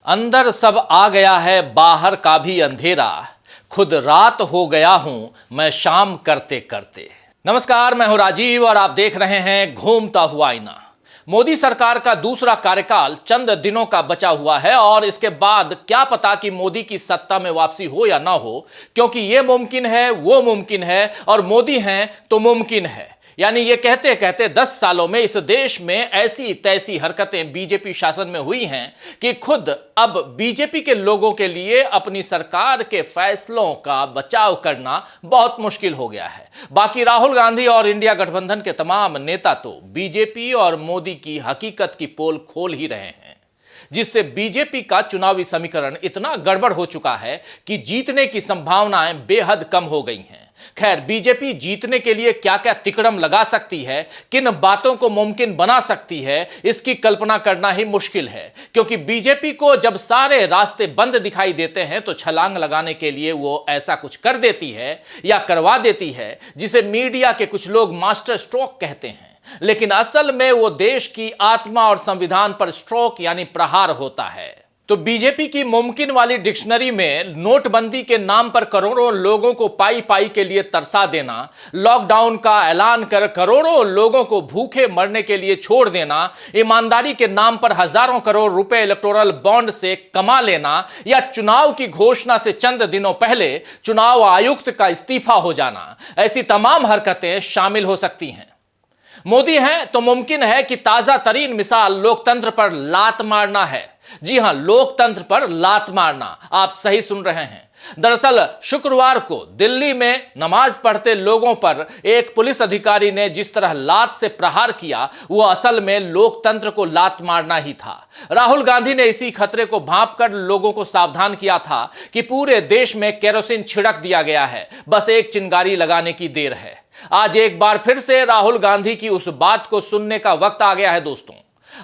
अंदर सब आ गया है, बाहर का भी अंधेरा, खुद रात हो गया हूं मैं शाम करते करते। नमस्कार, मैं हूं राजीव और आप देख रहे हैं घूमता हुआ आईना। मोदी सरकार का दूसरा कार्यकाल चंद दिनों का बचा हुआ है और इसके बाद क्या पता कि मोदी की सत्ता में वापसी हो या ना हो, क्योंकि यह मुमकिन है, वो मुमकिन है और मोदी हैं तो मुमकिन है। यानी ये कहते कहते 10 सालों में इस देश में ऐसी तैसी हरकतें बीजेपी शासन में हुई हैं कि खुद अब बीजेपी के लोगों के लिए अपनी सरकार के फैसलों का बचाव करना बहुत मुश्किल हो गया है। बाकी राहुल गांधी और इंडिया गठबंधन के तमाम नेता तो बीजेपी और मोदी की हकीकत की पोल खोल ही रहे हैं, जिससे बीजेपी का चुनावी समीकरण इतना गड़बड़ हो चुका है कि जीतने की संभावनाएं बेहद कम हो गई हैं। खैर, बीजेपी जीतने के लिए क्या क्या तिकड़म लगा सकती है, किन बातों को मुमकिन बना सकती है, इसकी कल्पना करना ही मुश्किल है, क्योंकि बीजेपी को जब सारे रास्ते बंद दिखाई देते हैं तो छलांग लगाने के लिए वो ऐसा कुछ कर देती है या करवा देती है जिसे मीडिया के कुछ लोग मास्टर स्ट्रोक कहते हैं, लेकिन असल में वो देश की आत्मा और संविधान पर स्ट्रोक यानी प्रहार होता है। तो बीजेपी की मुमकिन वाली डिक्शनरी में नोटबंदी के नाम पर करोड़ों लोगों को पाई पाई के लिए तरसा देना, लॉकडाउन का ऐलान कर करोड़ों लोगों को भूखे मरने के लिए छोड़ देना, ईमानदारी के नाम पर हजारों करोड़ रुपए इलेक्टोरल बॉन्ड से कमा लेना या चुनाव की घोषणा से चंद दिनों पहले चुनाव आयुक्त का इस्तीफा हो जाना, ऐसी तमाम हरकतें शामिल हो सकती हैं। मोदी हैं तो मुमकिन है कि ताजा तरीन मिसाल लोकतंत्र पर लात मारना है। जी हां, लोकतंत्र पर लात मारना, आप सही सुन रहे हैं। दरअसल शुक्रवार को दिल्ली में नमाज पढ़ते लोगों पर एक पुलिस अधिकारी ने जिस तरह लात से प्रहार किया, वो असल में लोकतंत्र को लात मारना ही था। राहुल गांधी ने इसी खतरे को भांपकर लोगों को सावधान किया था कि पूरे देश में केरोसिन छिड़क दिया गया है, बस एक चिंगारी लगाने की देर है। आज एक बार फिर से राहुल गांधी की उस बात को सुनने का वक्त आ गया है दोस्तों।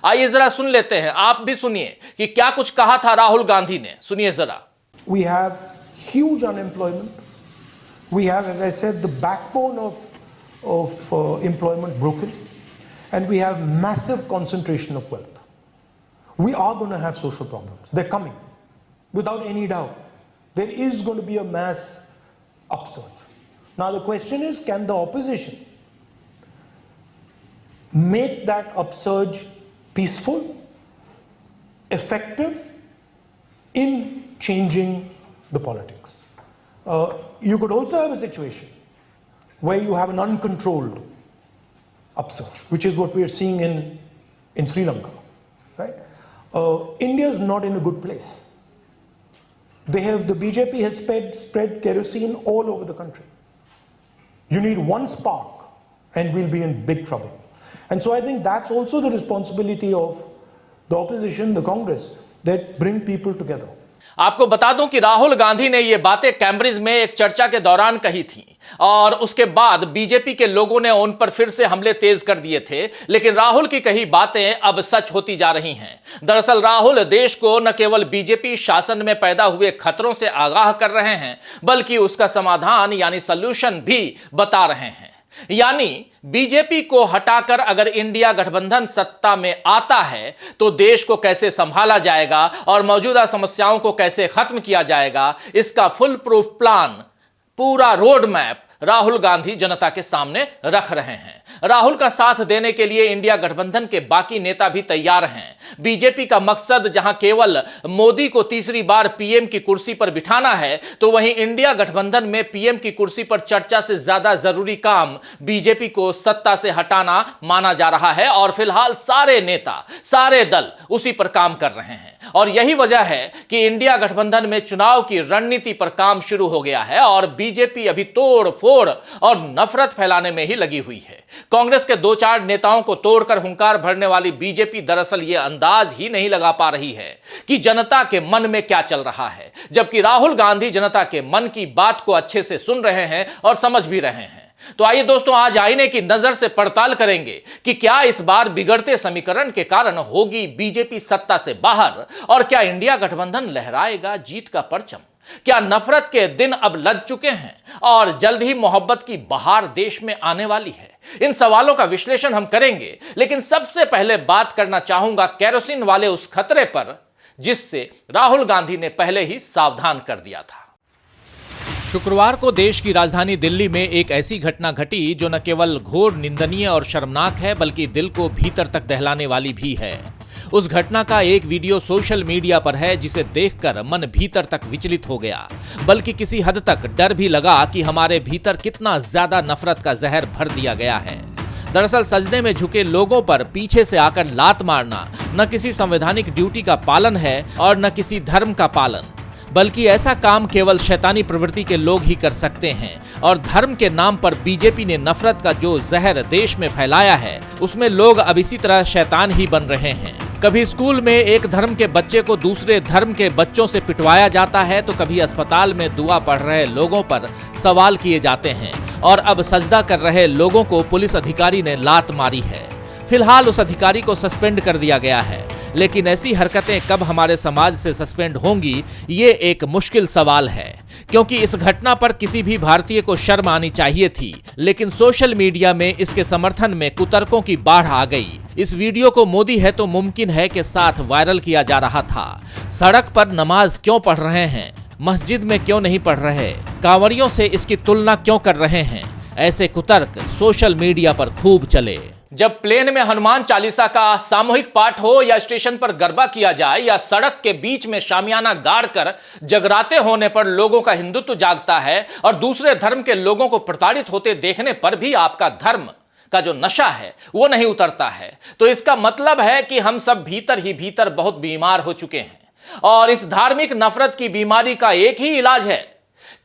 आइए जरा सुन लेते हैं, आप भी सुनिए कि क्या कुछ कहा था राहुल गांधी ने। सुनिए जरा। We have huge unemployment. We have, as I said, the backbone of employment broken, and we have massive concentration of wealth. We are going to have social problems. They're coming, without any doubt. There is going to be a mass upsurge. Now the question is, can the opposition make that upsurge peaceful, effective in changing the politics? You could also have a situation where you have an uncontrolled upsurge, which is what we are seeing in Sri Lanka, right? India is not in a good place. The BJP has spread kerosene all over the country. You need one spark and we'll be in big trouble. And so I think that's also the responsibility of the opposition, the Congress, that bring people together. आपको बता दूं कि राहुल गांधी ने ये बातें Cambridge में एक चर्चा के दौरान कही थी और उसके बाद बीजेपी के लोगों ने उन पर फिर से हमले तेज कर दिए थे, लेकिन राहुल की कही बातें अब सच होती जा रही हैं। दरअसल राहुल देश को न केवल बीजेपी शासन में पैदा हुए खतरों से आगाह कर रहे हैं, बल्कि उसका समाधान यानी सॉल्यूशन भी बता रहे हैं। यानी बीजेपी को हटाकर अगर इंडिया गठबंधन सत्ता में आता है तो देश को कैसे संभाला जाएगा और मौजूदा समस्याओं को कैसे खत्म किया जाएगा, इसका फुल प्रूफ प्लान, पूरा रोड मैप राहुल गांधी जनता के सामने रख रहे हैं। राहुल का साथ देने के लिए इंडिया गठबंधन के बाकी नेता भी तैयार हैं। बीजेपी का मकसद जहां केवल मोदी को तीसरी बार पीएम की कुर्सी पर बिठाना है, तो वहीं इंडिया गठबंधन में पीएम की कुर्सी पर चर्चा से ज्यादा जरूरी काम बीजेपी को सत्ता से हटाना माना जा रहा है और फिलहाल सारे नेता, सारे दल उसी पर काम कर रहे हैं। और यही वजह है कि इंडिया गठबंधन में चुनाव की रणनीति पर काम शुरू हो गया है और बीजेपी अभी तोड़ फोड़ और नफरत फैलाने में ही लगी हुई है। कांग्रेस के 2-4 नेताओं को तोड़कर हुंकार भरने वाली बीजेपी दरअसल यह अंदाज ही नहीं लगा पा रही है कि जनता के मन में क्या चल रहा है, जबकि राहुल गांधी जनता के मन की बात को अच्छे से सुन रहे हैं और समझ भी रहे हैं। तो आइए दोस्तों, आज आईने की नजर से पड़ताल करेंगे कि क्या इस बार बिगड़ते समीकरण के कारण होगी बीजेपी सत्ता से बाहर और क्या इंडिया गठबंधन लहराएगा जीत का परचम। क्या नफरत के दिन अब लग चुके हैं और जल्द ही मोहब्बत की बहार देश में आने वाली है? इन सवालों का विश्लेषण हम करेंगे, लेकिन सबसे पहले बात करना चाहूंगा केरोसिन वाले उस खतरे पर जिससे राहुल गांधी ने पहले ही सावधान कर दिया था। शुक्रवार को देश की राजधानी दिल्ली में एक ऐसी घटना घटी जो न केवल घोर निंदनीय और शर्मनाक है बल्कि दिल को भीतर तक दहलाने वाली भी है। उस घटना का एक वीडियो सोशल मीडिया पर है जिसे देखकर मन भीतर तक विचलित हो गया, बल्कि किसी हद तक डर भी लगा कि हमारे भीतर कितना ज्यादा नफरत का जहर भर दिया गया है। दरअसल सजदे में झुके लोगों पर पीछे से आकर लात मारना न किसी संवैधानिक ड्यूटी का पालन है और न किसी धर्म का पालन, बल्कि ऐसा काम केवल शैतानी प्रवृत्ति के लोग ही कर सकते हैं। और धर्म के नाम पर बीजेपी ने नफरत का जो जहर देश में फैलाया है उसमें लोग अब इसी तरह शैतान ही बन रहे हैं। कभी स्कूल में एक धर्म के बच्चे को दूसरे धर्म के बच्चों से पिटवाया जाता है तो कभी अस्पताल में दुआ पढ़ रहे लोगों पर सवाल किए जाते हैं और अब सजदा कर रहे लोगों को पुलिस अधिकारी ने लात मारी है। फिलहाल उस अधिकारी को सस्पेंड कर दिया गया है, लेकिन ऐसी हरकतें कब हमारे समाज से सस्पेंड होंगी ये एक मुश्किल सवाल है, क्योंकि इस घटना पर किसी भी भारतीय को शर्म आनी चाहिए थी। लेकिन सोशल मीडिया में इसके समर्थन में कुतर्कों की बाढ़ आ गई। इस वीडियो को मोदी है तो मुमकिन है के साथ वायरल किया जा रहा था। सड़क पर नमाज क्यों पढ़ रहे हैं, मस्जिद में क्यों नहीं पढ़ रहे, कांवरियों से इसकी तुलना क्यों कर रहे हैं, ऐसे कुतर्क सोशल मीडिया पर खूब चले। जब प्लेन में हनुमान चालीसा का सामूहिक पाठ हो या स्टेशन पर गरबा किया जाए या सड़क के बीच में शामियाना गाड़कर जगराते होने पर लोगों का हिंदुत्व जागता है और दूसरे धर्म के लोगों को प्रताड़ित होते देखने पर भी आपका धर्म का जो नशा है वो नहीं उतरता है, तो इसका मतलब है कि हम सब भीतर ही भीतर बहुत बीमार हो चुके हैं। और इस धार्मिक नफरत की बीमारी का एक ही इलाज है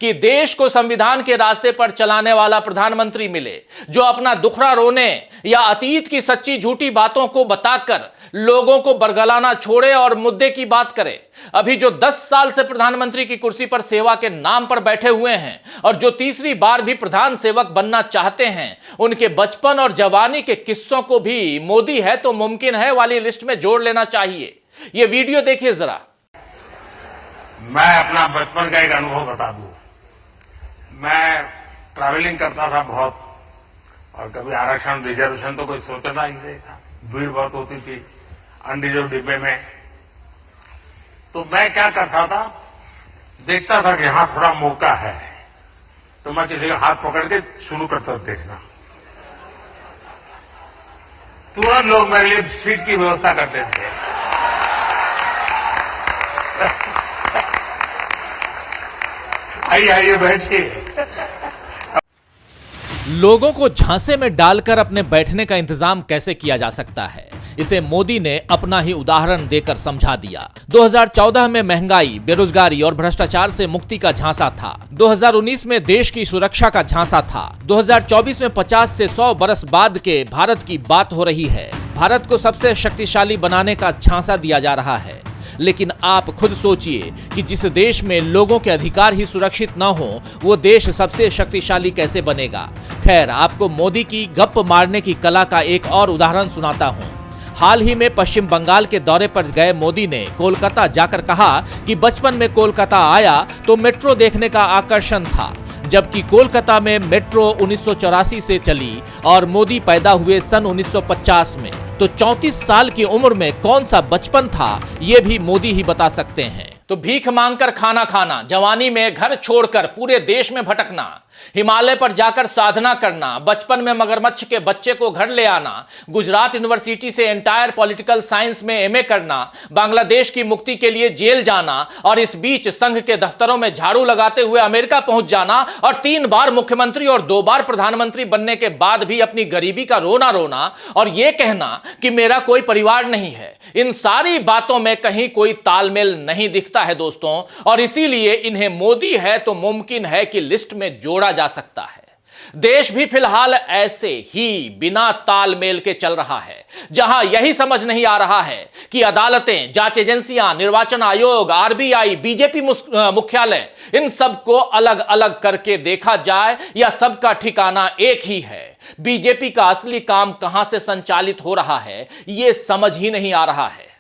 कि देश को संविधान के रास्ते पर चलाने वाला प्रधानमंत्री मिले, जो अपना दुखड़ा रोने या अतीत की सच्ची झूठी बातों को बताकर लोगों को बरगलाना छोड़े और मुद्दे की बात करे। अभी जो 10 साल से प्रधानमंत्री की कुर्सी पर सेवा के नाम पर बैठे हुए हैं और जो तीसरी बार भी प्रधान सेवक बनना चाहते हैं, उनके बचपन और जवानी के किस्सों को भी मोदी है तो मुमकिन है वाली लिस्ट में जोड़ लेना चाहिए। ये वीडियो देखिए जरा। मैं अपना बचपन का एक अनुभव बता दूं। मैं ट्रैवलिंग करता था बहुत, और कभी आरक्षण रिजर्वेशन तो कोई सोचता ही नहीं था। भीड़ बहुत होती थी अनरिजर्व डिब्बे में। तो मैं क्या करता था, देखता था कि यहां थोड़ा मौका है तो मैं किसी का हाथ पकड़ के शुरू करता देखना। तुरंत लोग मेरे लिए सीट की व्यवस्था करते थे। आइए बैठिए। लोगों को झांसे में डालकर अपने बैठने का इंतजाम कैसे किया जा सकता है, इसे मोदी ने अपना ही उदाहरण देकर समझा दिया। 2014 में महंगाई, बेरोजगारी और भ्रष्टाचार से मुक्ति का झांसा था। 2019 में देश की सुरक्षा का झांसा था। 2024 में 50 से 100 बरस बाद के भारत की बात हो रही है। भारत को सबसे शक्तिशाली बनाने का झांसा दिया जा रहा है। लेकिन आप खुद सोचिए कि जिस देश में लोगों के अधिकार ही सुरक्षित न हो, वो देश सबसे शक्तिशाली कैसे बनेगा। खैर, आपको मोदी की गप मारने की कला का एक और उदाहरण सुनाता हूं। हाल ही में पश्चिम बंगाल के दौरे पर गए मोदी ने कोलकाता जाकर कहा कि बचपन में कोलकाता आया तो मेट्रो देखने का आकर्षण था, जबकि कोलकाता में मेट्रो 1984 से चली और मोदी पैदा हुए सन 1950 में। तो 34 साल की उम्र में कौन सा बचपन था, ये भी मोदी ही बता सकते हैं। तो भीख मांगकर खाना खाना, जवानी में घर छोड़कर पूरे देश में भटकना, हिमालय पर जाकर साधना करना, बचपन में मगरमच्छ के बच्चे को घर ले आना, गुजरात यूनिवर्सिटी से एंटायर पॉलिटिकल साइंस में एमए करना, बांग्लादेश की मुक्ति के लिए जेल जाना और इस बीच संघ के दफ्तरों में झाड़ू लगाते हुए अमेरिका पहुंच जाना और 3 बार मुख्यमंत्री और 2 बार प्रधानमंत्री बनने के बाद भी अपनी गरीबी का रोना रोना और यह कहना कि मेरा कोई परिवार नहीं है। इन सारी बातों में कहीं कोई तालमेल नहीं दिखता है दोस्तों, और इसीलिए इन्हें मोदी है तो मुमकिन है कि लिस्ट में जोड़ा जा सकता है। देश भी फिलहाल ऐसे ही बिना तालमेल के चल रहा है, जहां यही समझ नहीं आ रहा है कि अदालतें, जांच एजेंसियां, निर्वाचन आयोग, आरबीआई, बीजेपी मुख्यालय, इन सबको अलग अलग करके देखा जाए या सबका ठिकाना एक ही है। बीजेपी का असली काम कहां से संचालित हो रहा है, यह समझ ही नहीं आ रहा है।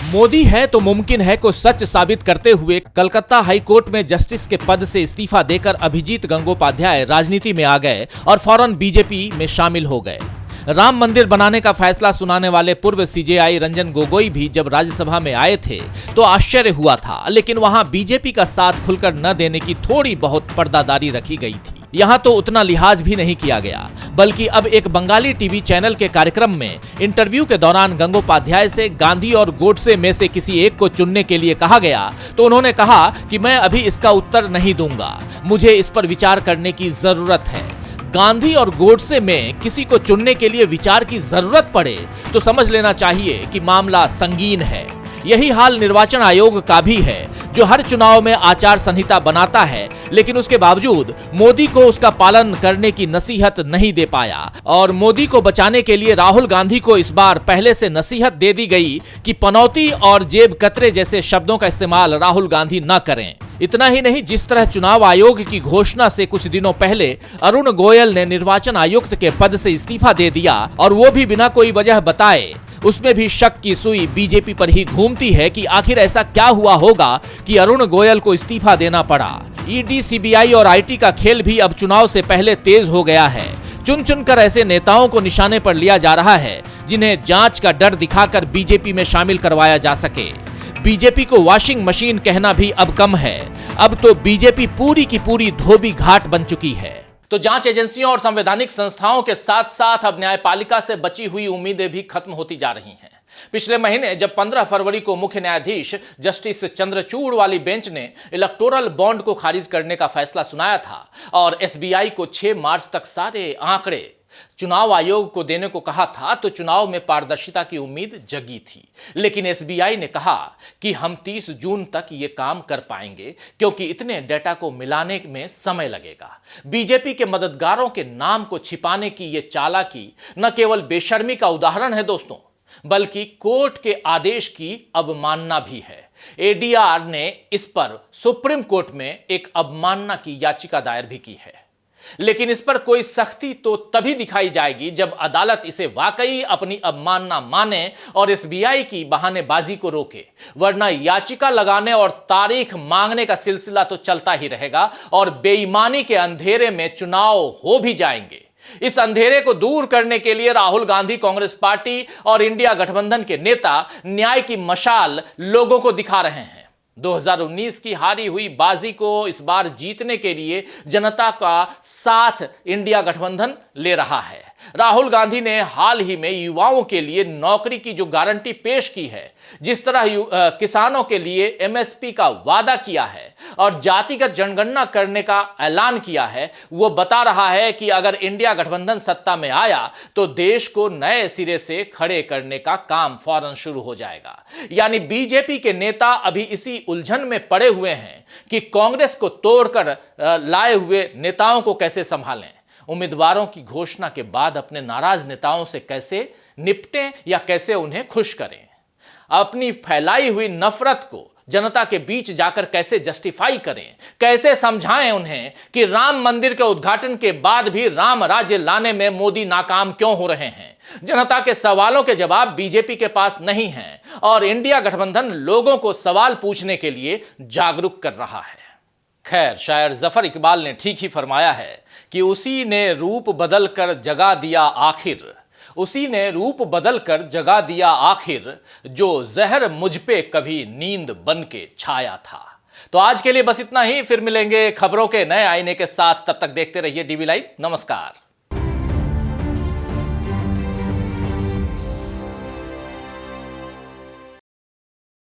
मोदी है तो मुमकिन है को सच साबित करते हुए कलकत्ता हाईकोर्ट में जस्टिस के पद से इस्तीफा देकर अभिजीत गंगोपाध्याय राजनीति में आ गए और फौरन बीजेपी में शामिल हो गए। राम मंदिर बनाने का फैसला सुनाने वाले पूर्व सीजेआई रंजन गोगोई भी जब राज्यसभा में आए थे तो आश्चर्य हुआ था, लेकिन वहां बीजेपी का साथ खुलकर न देने की थोड़ी बहुत पर्दादारी रखी गई थी। यहाँ तो उतना लिहाज भी नहीं किया गया, बल्कि अब एक बंगाली टीवी चैनल के कार्यक्रम में इंटरव्यू के दौरान गंगोपाध्याय से गांधी और गोडसे में से किसी एक को चुनने के लिए कहा गया तो उन्होंने कहा कि मैं अभी इसका उत्तर नहीं दूंगा, मुझे इस पर विचार करने की जरूरत है। गांधी और गोडसे में किसी को चुनने के लिए विचार की जरूरत पड़े तो समझ लेना चाहिए कि मामला संगीन है। यही हाल निर्वाचन आयोग का भी है, जो हर चुनाव में आचार संहिता बनाता है, लेकिन उसके बावजूद मोदी को उसका पालन करने की नसीहत नहीं दे पाया। और मोदी को बचाने के लिए राहुल गांधी को इस बार पहले से नसीहत दे दी गई कि पनौती और जेब कतरे जैसे शब्दों का इस्तेमाल राहुल गांधी न करें। इतना ही नहीं, जिस तरह चुनाव आयोग की घोषणा से कुछ दिनों पहले अरुण गोयल ने निर्वाचन आयुक्त के पद से इस्तीफा दे दिया और वो भी बिना कोई वजह बताए, उसमें भी शक की सुई बीजेपी पर ही घूमती है कि आखिर ऐसा क्या हुआ होगा कि अरुण गोयल को इस्तीफा देना पड़ा। ईडी, सीबीआई और आईटी का खेल भी अब चुनाव से पहले तेज हो गया है। चुन चुनकर ऐसे नेताओं को निशाने पर लिया जा रहा है जिन्हें जांच का डर दिखाकर बीजेपी में शामिल करवाया जा सके। बीजेपी को वॉशिंग मशीन कहना भी अब कम है, अब तो बीजेपी पूरी की पूरी धोबी घाट बन चुकी है। तो जांच एजेंसियों और संवैधानिक संस्थाओं के साथ साथ अब न्यायपालिका से बची हुई उम्मीदें भी खत्म होती जा रही हैं। पिछले महीने जब 15 फरवरी को मुख्य न्यायाधीश जस्टिस चंद्रचूड़ वाली बेंच ने इलेक्टोरल बॉन्ड को खारिज करने का फैसला सुनाया था और एसबीआई को 6 मार्च तक सारे आंकड़े चुनाव आयोग को देने को कहा था, तो चुनाव में पारदर्शिता की उम्मीद जगी थी। लेकिन एसबीआई ने कहा कि हम 30 जून तक ये काम कर पाएंगे, क्योंकि इतने डेटा को मिलाने में समय लगेगा। बीजेपी के मददगारों के नाम को छिपाने की ये चालाकी न केवल बेशर्मी का उदाहरण है दोस्तों, बल्कि कोर्ट के आदेश की अवमानना भी है। एडीआर ने इस पर सुप्रीम कोर्ट में एक अवमानना की याचिका दायर भी की है, लेकिन इस पर कोई सख्ती तो तभी दिखाई जाएगी जब अदालत इसे वाकई अपनी अवमानना माने और एसबीआई की बहानेबाजी को रोके, वरना याचिका लगाने और तारीख मांगने का सिलसिला तो चलता ही रहेगा और बेईमानी के अंधेरे में चुनाव हो भी जाएंगे। इस अंधेरे को दूर करने के लिए राहुल गांधी, कांग्रेस पार्टी और इंडिया गठबंधन के नेता न्याय की मशाल लोगों को दिखा रहे हैं। 2019 की हारी हुई बाजी को इस बार जीतने के लिए जनता का साथ इंडिया गठबंधन ले रहा है। राहुल गांधी ने हाल ही में युवाओं के लिए नौकरी की जो गारंटी पेश की है, जिस तरह किसानों के लिए एमएसपी का वादा किया है और जातिगत जनगणना करने का ऐलान किया है, वो बता रहा है कि अगर इंडिया गठबंधन सत्ता में आया तो देश को नए सिरे से खड़े करने का काम फौरन शुरू हो जाएगा। यानी बीजेपी के नेता अभी इसी उलझन में पड़े हुए हैं कि कांग्रेस को तोड़कर लाए हुए नेताओं को कैसे संभालें, उम्मीदवारों की घोषणा के बाद अपने नाराज नेताओं से कैसे निपटें या कैसे उन्हें खुश करें, अपनी फैलाई हुई नफरत को जनता के बीच जाकर कैसे जस्टिफाई करें, कैसे समझाएं उन्हें कि राम मंदिर के उद्घाटन के बाद भी राम राज्य लाने में मोदी नाकाम क्यों हो रहे हैं। जनता के सवालों के जवाब बीजेपी के पास नहीं हैं और इंडिया गठबंधन लोगों को सवाल पूछने के लिए जागरूक कर रहा है। खैर, शायर जफर इकबाल ने ठीक ही फरमाया है कि उसी ने रूप बदल कर जगा दिया आखिर, उसी ने रूप बदल कर जगा दिया आखिर, जो जहर मुझ पे कभी नींद बन के छाया था। तो आज के लिए बस इतना ही, फिर मिलेंगे खबरों के नए आईने के साथ। तब तक देखते रहिए डीवी लाइव। नमस्कार।